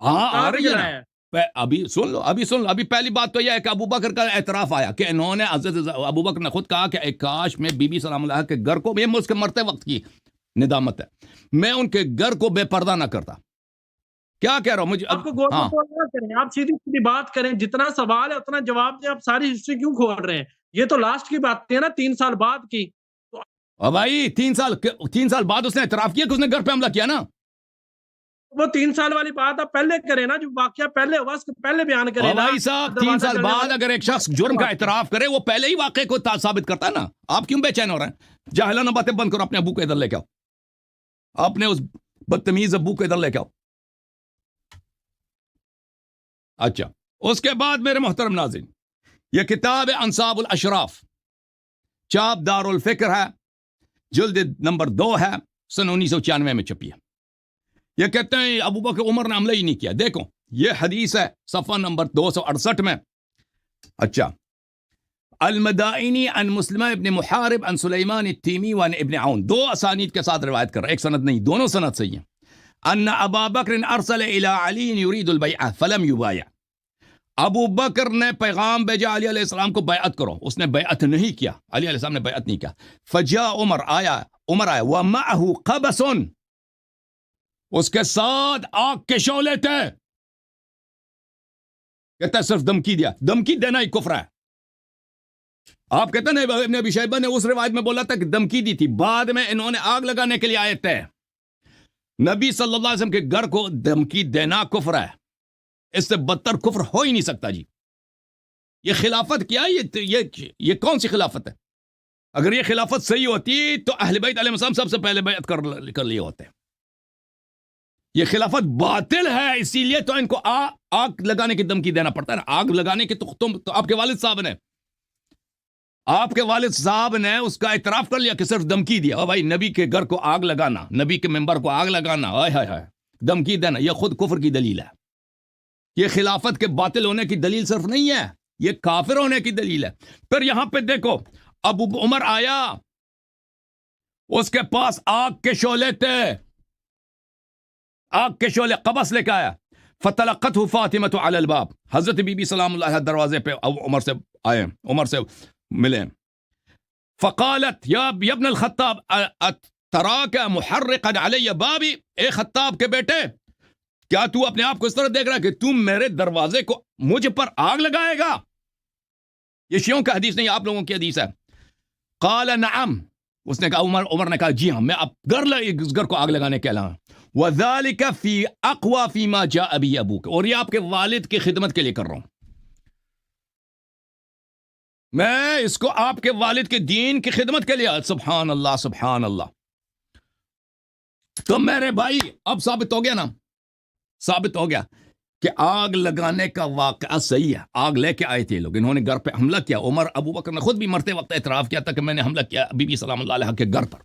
ہاں کہاں آ پہ رہی ہے جلایا نا، ہے؟ ابھی سن لو، ابھی پہلی بات تو یہ ہے کہ ابو بکر کا اعتراف آیا کہ انہوں نے، حضرت ابو بکر نے خود کہا کہ اے کاش میں بی بی سلام اللہ کے گھر کو، یہ اس کے مرتے وقت کی ندامت ہے، میں ان کے گھر کو بے پردہ نہ کرتا۔ کیا کہہ رہا ہوں مجھے؟ آپ کو گول ہاں نہ کریں، آپ سیدھی سیدھی بات کریں، جتنا سوال ہے اتنا جواب دیں، آپ ساری ہسٹری کیوں کھول رہے ہیں؟ یہ تو لاسٹ کی بات ہے نا، 3 سال بعد کی۔ بھائی 3 سال بعد اس نے اعتراف کیا کہ اس نے گھر پہ حملہ کیا نا۔ وہ 3 سال والی بات آپ پہلے کریں نا، جو واقعہ پہلے ہوا اس کو پہلے بیان کریں نا۔ بھائی صاحب 3 سال بعد اگر ایک شخص جرم کا اعتراف کرے وہ پہلے ہی واقعے کو ثابت کرتا ہے نا۔ آپ کیوں بے چین ہو رہے ہیں؟ جاہلانہ باتیں بند کرو، اپنے ابو کو ادھر لے کے آؤ، اپنے اس بدتمیز ابو کو ادھر لے کے آؤ۔ اچھا اس کے بعد میرے محترم ناظرین، یہ کتاب ہے انصاب الاشراف، چاپ دار الفکر ہے، جلد نمبر 2 ہے، سن 1996 میں چھپی ہے۔ یہ کہتے ہیں ابو بکر عمر نے حملہ ہی نہیں کیا۔ دیکھو یہ حدیث ہے صفحہ نمبر 268 میں۔ اچھا، المدائنی عن مسلمہ ابن محارب عن سلیمان التیمی وعن ابن عون، 2 اسانید کے ساتھ روایت کر رہا ہے، ایک سند نہیں، دونوں سند صحیح ہیں۔ ان ابا بکر ارسل الى علی یرید البیعہ فلم یبایع، ابو بکر نے پیغام بھیجا علی علیہ السلام کو بیعت کرو، اس نے بیعت نہیں کیا، علی علیہ السلام نے بیعت نہیں کیا۔ فجاء عمر آیا ومعه قبس، اس کے ساتھ آگ کے شعلے تھے۔ کہتا ہے صرف دھمکی دیا، دھمکی دینا ہی کفر ہے۔ آپ کہتے ہیں ابن ابی شیبہ نے اس روایت میں بولا تھا کہ دھمکی دی تھی، بعد میں انہوں نے آگ لگانے کے لیے آئے تھے۔ نبی صلی اللہ علیہ وسلم کے گھر کو دھمکی دینا کفر ہے، اس سے بدتر کفر ہو ہی نہیں سکتا جی۔ یہ خلافت کیا، یہ کون سی خلافت ہے؟ اگر یہ خلافت صحیح ہوتی تو اہل بیت علیہ السلام سب سے پہلے بیعت کر لیے ہوتے۔ یہ خلافت باطل ہے، اسی لیے تو ان کو آگ لگانے کی دھمکی دینا پڑتا ہے نا۔ آگ لگانے کی تو آپ کے والد صاحب نے اس کا اعتراف کر لیا کہ صرف دھمکی دیا۔ او بھائی نبی کے گھر کو آگ لگانا، نبی کے ممبر کو آگ لگانا، ہائے دھمکی دینا، یہ خود کفر کی دلیل ہے۔ یہ خلافت کے باطل ہونے کی دلیل صرف نہیں ہے، یہ کافر ہونے کی دلیل ہے۔ پھر یہاں پہ دیکھو ابو عمر آیا، اس کے پاس آگ کے شعلے تھے، آگ کے شعلے قبس لے کے آیا. فتلقته فاطمۃ علی الباب. حضرت بی بی سلام اللہ علیہ دروازے پہ عمر سے آئے, عمر سے ملے. فقالت یا ابن الخطاب تراک محرقا علی بابی. اے خطاب کے بیٹے, کیا تو اپنے آپ کو اس طرح دیکھ رہا ہے کہ تم میرے دروازے کو مجھ پر آگ لگائے گا؟ یہ شیعوں کا حدیث نہیں, آپ لوگوں کی حدیث ہے. قال نعم. اس نے کہا, عمر نے کہا جی ہاں, میں اب اس گھر کو آگ لگانے کے علاوہ. وَذَلِكَ فِي أَقْوَى فِي مَا جَاءَ بِهِ أَبُوكَ. اور یہ آپ کے والد کی خدمت کے لیے کر رہا ہوں. میں اس کو آپ کے والد کے دین کی خدمت کے لیے. سبحان اللہ سبحان اللہ. تو میرے بھائی اب ثابت ہو گیا نا, ثابت ہو گیا کہ آگ لگانے کا واقعہ صحیح ہے. آگ لے کے آئے تھے لوگ, انہوں نے گھر پہ حملہ کیا. عمر ابو بکر نے خود بھی مرتے وقت اعتراف کیا تھا کہ میں نے حملہ کیا بی بی سلام اللہ علیہ کے گھر پر.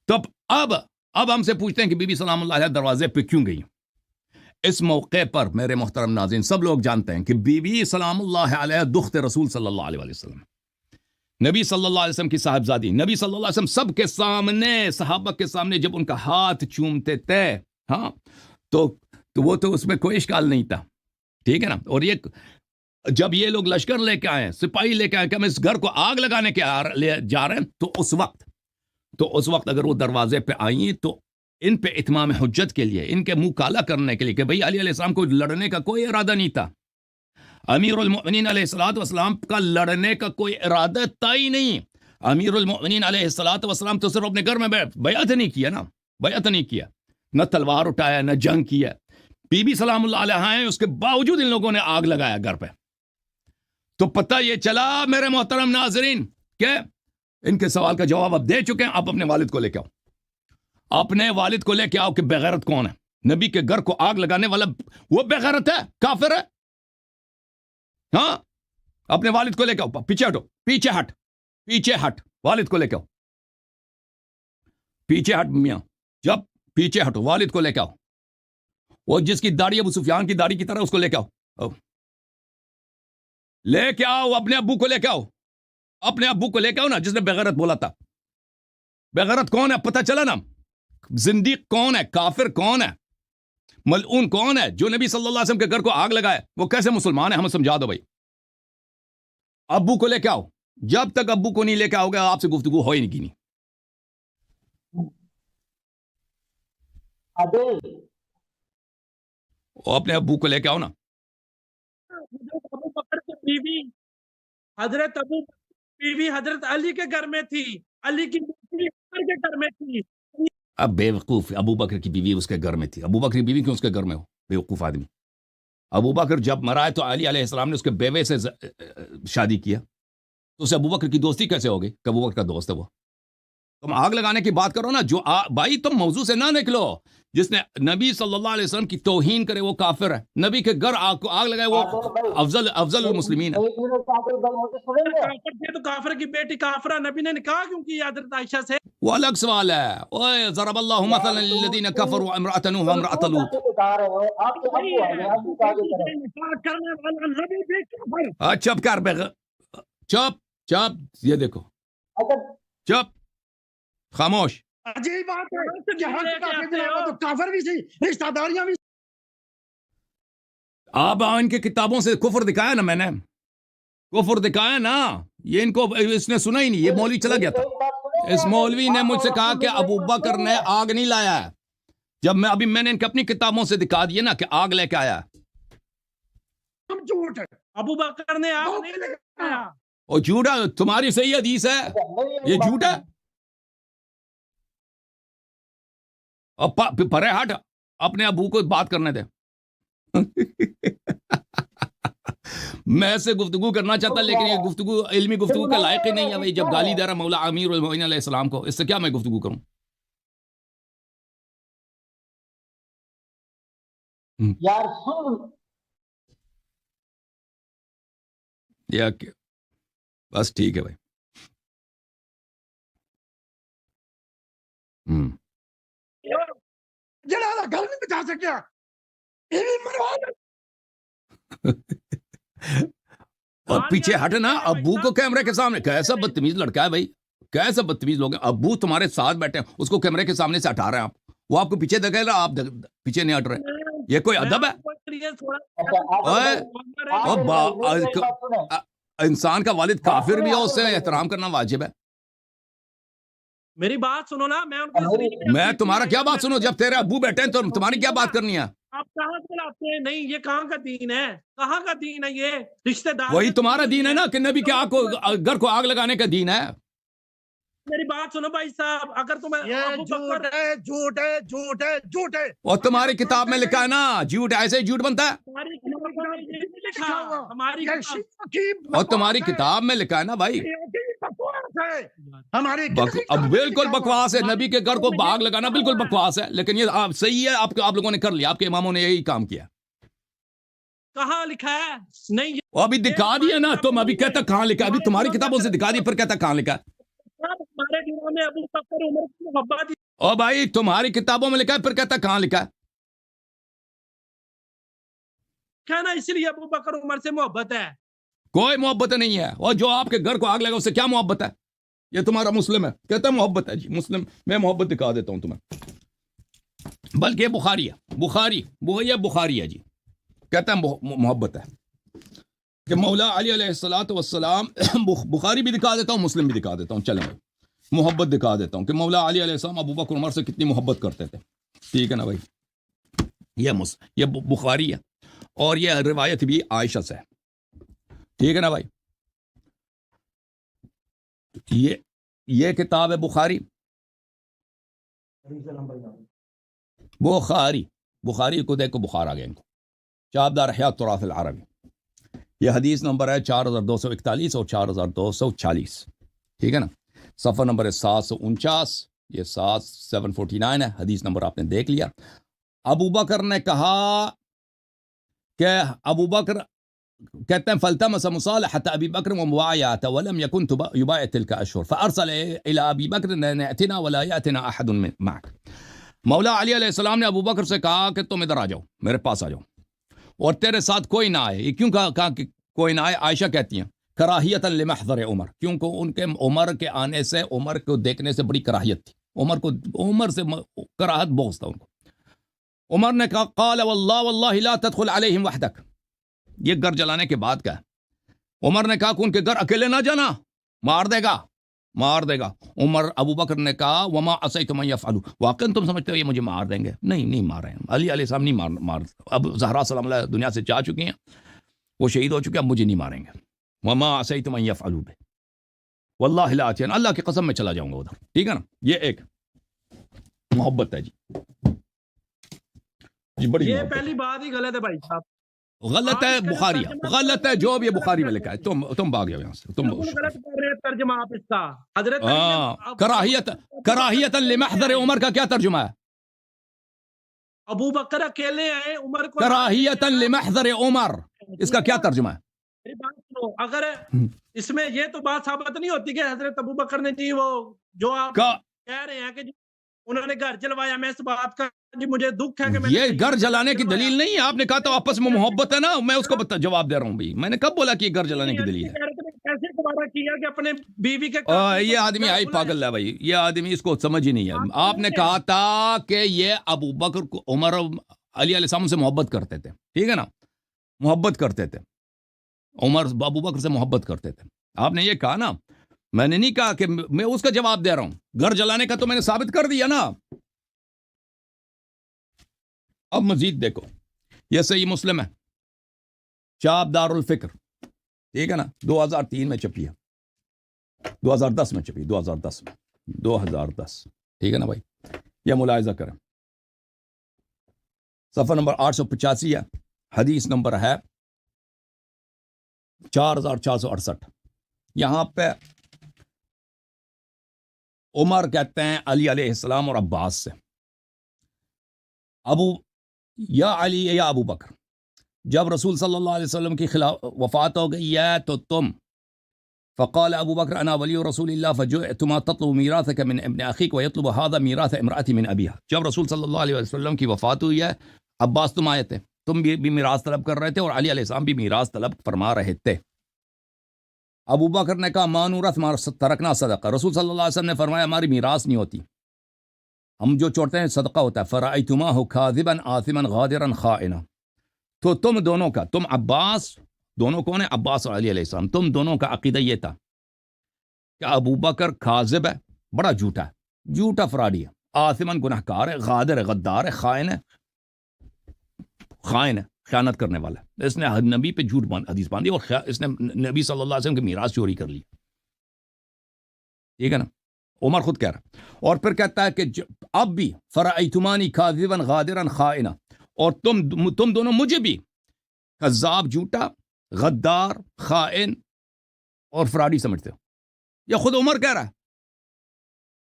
تو اب ہم سے پوچھتے ہیں کہ بی بی سلام اللہ علیہ دروازے پہ کیوں گئی؟ اس موقع پر میرے محترم ناظرین, سب لوگ جانتے ہیں کہ بی بی سلام اللہ علیہ دخت رسول صلی اللہ علیہ وسلم, نبی صلی اللہ علیہ وسلم کی صاحبزادی. نبی صلی اللہ علیہ وسلم سب کے سامنے, صحابہ کے سامنے جب ان کا ہاتھ چومتے تھے, ہاں, تو وہ تو اس میں کوئی اشکال نہیں تھا, ٹھیک ہے نا. اور یہ جب یہ لوگ لشکر لے کے آئے, سپاہی لے کے آئے کہ ہم اس گھر کو آگ لگانے کے لے جا رہے ہیں, تو اس وقت اگر وہ دروازے پہ آئیں تو ان پہ اتمام حجت کے لیے, ان کے منہ کالا کرنے کے لیے کہ بھئی علی علیہ السلام کو لڑنے کا کوئی ارادہ نہیں تھا. امیر المؤمنین علیہ الصلوۃ والسلام کا لڑنے کا کوئی ارادہ تھا ہی نہیں. امیر المؤمنین علیہ الصلوۃ والسلام تو صرف اپنے گھر میں بیعت نہیں کیا نا, بیعت نہیں کیا, نہ تلوار اٹھایا, نہ جنگ کیا. بی بی سلام اللہ علیہ ہیں, اس کے باوجود ان لوگوں نے آگ لگایا گھر پہ. تو پتہ یہ چلا میرے محترم ناظرین کہ ان کے سوال کا جواب اب دے چکے ہیں. آپ اپنے والد کو لے کے آؤ, اپنے والد کو لے کے آؤ کہ بغیرت کون ہے. نبی کے گھر کو آگ لگانے والا وہ بغیرت ہے, کافر ہے. ہاں, اپنے والد کو لے کے آؤ. پیچھے ہٹو, پیچھے ہٹ, والد کو لے کے آؤ, پیچھے ہٹ میاں, جب پیچھے ہٹو, والد کو لے کے آؤ. وہ جس کی داڑھی ابو سفیان کی داڑھی کی طرح, اس کو لے کے آؤ, لے کے آؤ. اپنے ابو کو لے کے آؤ, اپنے ابو کو لے کے آؤ نا, جس نے بغیرت بولا تھا. بغیرت کون ہے پتہ چلا نا. زندیق کون ہے, کافر کون ہے, ملعون کون ہے جو نبی صلی اللہ علیہ وسلم کے گھر کو آگ لگائے. وہ کیسے مسلمان ہے, ہمیں سمجھا دو بھائی. ابو کو لے کے آؤ. جب تک ابو کو نہیں لے کے آؤ گے آپ سے گفتگو ہو ہی نہیں کی. اپنے ابو کو لے کے آؤ نا. ابو بکر کی بیوی حضرت ابو بیوی حضرت علی کے گھر میں تھی, علی کی بیوی عمر کے گھر میں تھی. اب بے وقوف, ابو بکر کی بیوی اس کے گھر میں تھی. ابو بکر کی بیوی کیوں اس کے گھر میں ہو, بے وقوف آدمی. ابو بکر جب مرا ہے تو علی علیہ السلام نے اس کے بیوے سے شادی کیا, تو اسے ابو بکر کی دوستی کیسے ہوگی کہ ابو بکر کا دوست ہے وہ. تم آگ لگانے کی بات کرو نا, جو بھائی تم موضوع سے نہ نکلو. جس نے نبی صلی اللہ علیہ وسلم کی توہین کرے وہ کافر ہے, نبی کے گھر آگ لگائے وہ افضل المسلمین ہے. تو کافر کی بیٹی کافرہ, نبی نے نکاح کیوں کیا حضرت عائشہ سے؟ وہ الگ سوال ہے. اوے ضرب اللہ مثلا للذین کفروا امرأۃ نوح وامرأۃ لوط. چپ کر بے, چپ, یہ دیکھو, چپ, خاموش. عجیب بات ہے کہ ہر تو کافر بھی تھی, رشتہ داریاں بھی. آپ ان کی کتابوں سے کفر دکھایا نا, میں نے کفر دکھایا نا. یہ ان کو اس نے سنا ہی نہیں. یہ مولوی چلا گیا تھا, اس مولوی نے مجھ سے کہا کہ ابو بکر نے آگ نہیں لایا ہے, جب میں نے ان کی اپنی کتابوں سے دکھا دیا نا کہ آگ لے کے آیا. ہم جھوٹ ہے, ابو بکر نے آگ نہیں لگایا. اور جھوٹا, تمہاری صحیح حدیث ہے, یہ جھوٹ ہے. پرے ہٹ, اپنے ابو کو بات کرنے دے. میں سے گفتگو کرنا چاہتا, لیکن یہ گفتگو علمی گفتگو کا لائق ہی نہیں ہے. جب گالی دے رہا مولا امیر المؤمنین علیہ السلام کو, اس سے کیا میں گفتگو کروں. یار سن, یا بس ٹھیک ہے بھائی. جڑا گل نہیں بچا سکیا, یہ بھی مروا دے. اور پیچھے ہٹ نا, ابو کو کیمرے کے سامنے. کیسا بدتمیز لڑکا ہے بھائی, کیسا بدتمیز لوگ ہیں. ابو تمہارے ساتھ بیٹھے ہیں, اس کو کیمرے کے سامنے سے ہٹا رہے ہیں آپ. وہ آپ کو پیچھے دھکیل رہا، آپ پیچھے نہیں ہٹ رہے، یہ کوئی ادب ہے؟ انسان کا والد کافر بھی ہو، اس سے احترام کرنا واجب ہے۔ میری بات سنو نا، میں تمہارا کیا بات سنو؟ جب تیرے ابو بیٹھے ہیں تو تمہاری کیا بات کرنی ہے؟ آپ کہاں سے لاتے ہیں؟ نہیں، یہ کہاں کا دین ہے؟ کہاں کا دین ہے یہ؟ رشتہ دار وہی تمہارا دین ہے نا کہ نبی کے آگ کو گھر کو آگ لگانے کا دین ہے۔ میری بات سنو بھائی صاحب، اگر تمہیں یہ جھوٹ ہے، جھوٹ ہے، جھوٹ ہے، جھوٹ ہے۔ اور تمہاری کتاب میں لکھا ہے نا، جھوٹ ایسے ہی جھوٹ بنتا ہے، ہماری کتاب میں یہ نہیں لکھا، ہماری یہ کتاب شیعوں کی اور تمہاری بکواس ہے، کتاب میں لکھا ہے نا بھائی۔ شیعوں کی بکواس ہے، ہماری اب بالکل بکواس ہے، نبی کے گھر کو آگ لگانا بالکل بکواس ہے، لیکن یہ صحیح ہے، آپ لوگوں نے کر لیا، آپ کے اماموں نے یہی کام کیا۔ کہاں لکھا ہے؟ نہیں، وہ ابھی دکھا دیا نا، تم ابھی کہتا کہاں لکھا ہے، ابھی تمہاری کتابوں سے دکھا دی، پھر کہتا کہاں لکھا ہے۔ ہمارے دنوں میں ابو بکر عمر کی محبت ہی او بھائی تمہاری کتابوں میں لکھا ہے، پھر کہتا کہاں لکھا ہے۔ ہے نا، اسی لیے ابو بکر عمر سے محبت ہے۔ کوئی محبت نہیں ہے، اور جو آپ کے گھر کو آگ لگا اس سے کیا محبت ہے؟ یہ تمہارا مسلم ہے، کہتا ہے محبت ہے جی، مسلم میں محبت دکھا دیتا ہوں تمہیں، بلکہ یہ بخاری ہے، یہ بخاری ہے جی، کہتا ہے محبت ہے کہ مولا علی علیہ السلام بخاری بھی دکھا دیتا ہوں، مسلم بھی دکھا دیتا ہوں، چلیں بھائی محبت دکھا دیتا ہوں کہ مولا علی علیہ السلام ابو بکر عمر سے کتنی محبت کرتے تھے، ٹھیک ہے نا بھائی۔ یہ بخاری ہے، اور یہ روایت بھی عائشہ سے ہے، ٹھیک ہے نا بھائی۔ یہ کتاب ہے بخاری کو دیکھو، بخار آ گیا ان کو، چابدار حیات تراث العربی، یہ حدیث نمبر ہے 4241 اور 4246، ٹھیک ہے نا۔ صفحہ نمبر ہے 749، یہ 749 ہے، حدیث نمبر آپ نے دیکھ لیا۔ ابو بکر نے کہا کہ ابو بکر کہتے ہیں فالتمس مصالحة ابي بكر ومبايعته ولم يكن يبايع تلك الاشهر فارسل الى ابي بكر ان ياتنا ولا ياتنا احد معك۔ مولا علی علیہ السلام نے ابو بکر سے کہا کہ تم ادھر آ جاؤ، میرے پاس آ جاؤ، اور تیرے ساتھ کوئی نہ آئے۔ یہ کیوں کہا کہ کوئی نہ آئے؟ عائشہ کہتی ہیں کراہیت لمحضر عمر، کیونکہ ان کے عمر کے آنے سے، عمر کو دیکھنے سے بڑی کراہیت تھی، عمر سے کراہت بغض تھا ان کو۔ عمر نے کہا قال واللہ لا تدخل علیہم وحدک، یہ گھر جلانے کے بعد کا ہے۔ عمر نے کہا کہ ان کے گھر اکیلے نہ جانا، مار دے گا۔ عمر ابو بکر نے کہا وما عصیتم ان یفعلوا، واقعا تم سمجھتے ہو یہ مجھے مار دیں گے؟ نہیں مار رہے ہیں، علی علیہ السلام نہیں مار اب زہرا سلام اللہ دنیا سے جا چکی ہیں، وہ شہید ہو چکے، اب مجھے نہیں ماریں گے۔ وما عصیتم ان یفعلوا بہ واللہ لا اتین، اللہ کی قسم میں چلا جاؤں گا ادھر، ٹھیک ہے نا۔ یہ ایک محبت ہے جی بڑی یہ محبت پہلی بات ہی غلط ہے بھائی صاحب، غلط ہے، بخاری ہے، غلط ہے، جو بھی بخاری میں لکھا ہے، تم بھاگ جاؤ یہاں سے، تم بالکل غلط کر رہے ہیں ترجمہ آپ اس کا۔ حضرت کراہیت لمحضر عمر کا کیا ترجمہ ہے؟ ابو بکر اکیلے ہیں، عمر کو کراہیت لمحضر عمر، اس کا کیا ترجمہ ہے؟ میری بات سنو، اگر اس میں یہ تو بات ثابت نہیں ہوتی کہ حضرت ابو بکر نے جی وہ جو آپ کہہ رہے ہیں کہ انہوں نے گھر جلوایا، میں اس بات کا جی مجھے دکھ ہے کہ یہ گھر جلانے کی دلیل نہیں ہے، آپ نے کہا تو آپس میں محبت ہے نا، میں اس کو جواب دے رہا ہوں بھائی، میں نے کب بولا کہ یہ گھر جلانے کی دلیل ہے؟ کیسے دوبارہ کیا کہ اپنے بیوی کے یہ آدمی آئی پاگل ہے بھائی، یہ آدمی اس کو سمجھ ہی نہیں ہے۔ آپ نے کہا تھا کہ یہ ابو بکر کو عمر علی علیہ السلام سے محبت کرتے تھے، ٹھیک ہے نا، محبت کرتے تھے، عمر ابو بکر سے محبت کرتے تھے، آپ نے یہ کہا نا، میں نے نہیں کہا کہ میں اس کا جواب دے رہا ہوں، گھر جلانے کا تو میں نے ثابت کر دیا نا۔ اب مزید دیکھو، یہ صحیح مسلم ہے، چاپ دار الفکر، ٹھیک ہے نا، 2003 میں چھپی ہے، 2010 میں چھپی، 2010 ٹھیک ہے نا بھائی، یہ ملاحظہ کریں۔ صفحہ نمبر 885 ہے، حدیث نمبر ہے 4468۔ یہاں پہ عمر کہتے ہیں علی علیہ السلام اور عباس سے، یا علی یا ابو بکر، جب رسول صلی اللہ علیہ وسلم کی وفات ہو گئی ہے تو تم، فقال ابو بکر انا ولی رسول اللہ فجئتما تطلب میراثک من ابن اخیک ویطلب هذا میراث امرأتی من ابیها، جب رسول صلی اللہ علیہ وسلم کی وفات ہوئی ہے، عباس تم آئے تھے، تم بھی میراث طلب کر رہے تھے، اور علی علیہ السلام بھی میراث طلب فرما رہے تھے۔ ابو بکر نے کہا ما نورث ما ترکنا صدقہ، رسول صلی اللہ علیہ وسلم نے فرمایا ہماری میراث نہیں ہوتی، ہم جو چوڑتے ہیں صدقہ ہوتا ہے فرأیتماہ کاذبا آثما غادرا خائنا، تو تم دونوں کا، تم عباس، دونوں کون ہیں؟ عباس اور علی علیہ السلام، تم دونوں کا عقیدہ یہ تھا کہ ابو بکر کاذب ہے، بڑا جھوٹا ہے، جھوٹا فراڈی ہے، آثما گنہکار ہے، غادر ہے، غدار ہے، خائن ہے، خائن ہے، خیانت کرنے والا ہے، اس نے نبی پہ جھوٹ حدیث باندھی اور اس نے نبی صلی اللہ علیہ وسلم کی میراث چوری کر لی، ٹھیک ہے نا؟ عمر خود کہہ رہا، اور پھر کہتا ہے کہ اب بھی فرأیتمانی کاذبا غادرا خائنا، اور تم دونوں مجھے بھی کذاب، جھوٹا، غدار، خائن اور فراڈی سمجھتے ہو۔ یہ خود عمر کہہ رہا ہے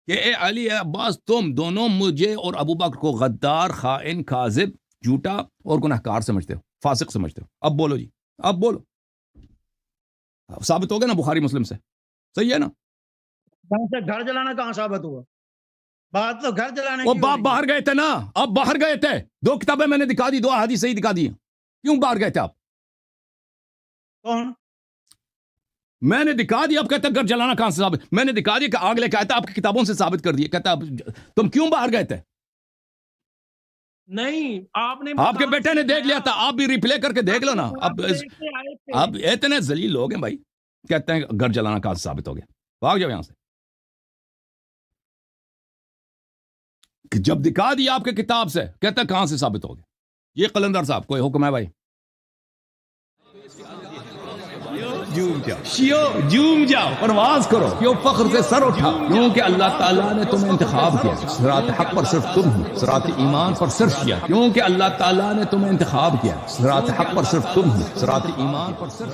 کہ اے علی، اے عباس، تم دونوں مجھے اور ابو بکر کو غدار، خائن، کاذب، جھوٹا اور گنہکار سمجھتے ہو، فاسق سمجھتے ہو۔ اب بولو جی، اب بولو، ثابت ہو گیا نا بخاری مسلم سے، صحیح ہے نا؟ کہاں سے گھر جلانا کہاں ثابت ہوا؟ بات تو گھر جلانے وہ کی ہو باپ رہی ہے۔ باہر گئے تھے نا، اب باہر گئے تھے، 2 کتابیں میں نے دکھا دی، 2 احادیث صحیح دکھا دی، کیوں باہر گئے تھے آپ؟ کون؟ میں نے دکھا دیا، آپ کہتے ہیں گھر جلانا کہاں سے ثابت؟ میں نے دکھا دیا کہ آگ لے کے آیا تھا، آپ کی کتابوں سے ثابت کر دیا، کہتا تم کیوں باہر گئے تھے؟ نہیں، آپ نے آپ کے بیٹے نے دیکھ لیا تھا، آپ بھی ریپلے کر کے دیکھ لو نا۔ اب اتنے ذلیل لوگ ہیں بھائی، کہتے ہیں گھر جلانا کہاں سے ثابت ہو گیا؟ بھاگ جاؤ یہاں سے، کہ جب دکھا دیا آپ کے کتاب سے، کہتا ہے کہاں سے ثابت ہو گیا؟ یہ قلندر صاحب کوئی حکم ہے بھائی؟ جوم جاؤ، پرواز کرو، کیوں فخر سے سر اٹھا، کیونکہ اللہ تعالیٰ نے تمہیں انتخاب کیا، صراط حق پر صرف تم ہو، صراط ایمان پر صرف کیا، کیونکہ اللہ تعالیٰ نے تمہیں انتخاب کیا، صراط حق پر صرف تم ہو، صراط ایمان پر صرف